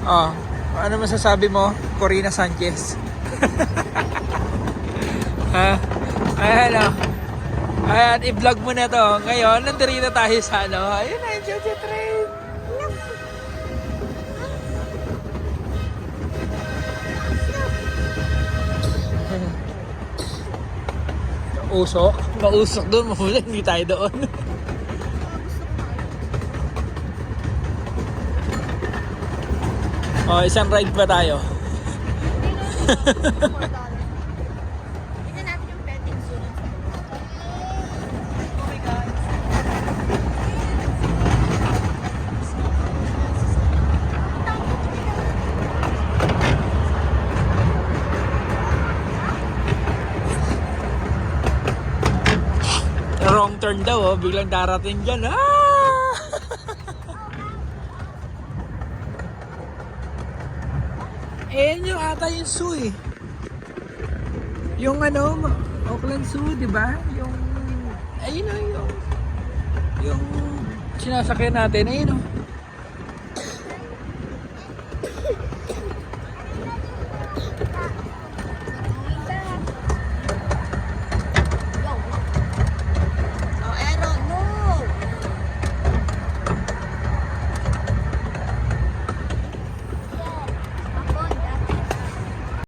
Oh, ano masasabi mo, Corina Sanchez? Ha? Ayan o. Ayan, i-vlog mo na to. Ngayon, nandito tayo sa ano. Ayun na, yung Jojo Train. Usok? Mausok doon. Muna, hindi tayo doon. Oh, isang ride pa tayo. Tingnan natin yung pet insurance. Oh my God. Wrong turn daw, oh. Biglang darating dyan. Ah! Ayan yung ata yung zoo eh. Yung ano, Auckland Zoo, di ba? Yung, ayun o, yung sinasakyan natin, ayun o.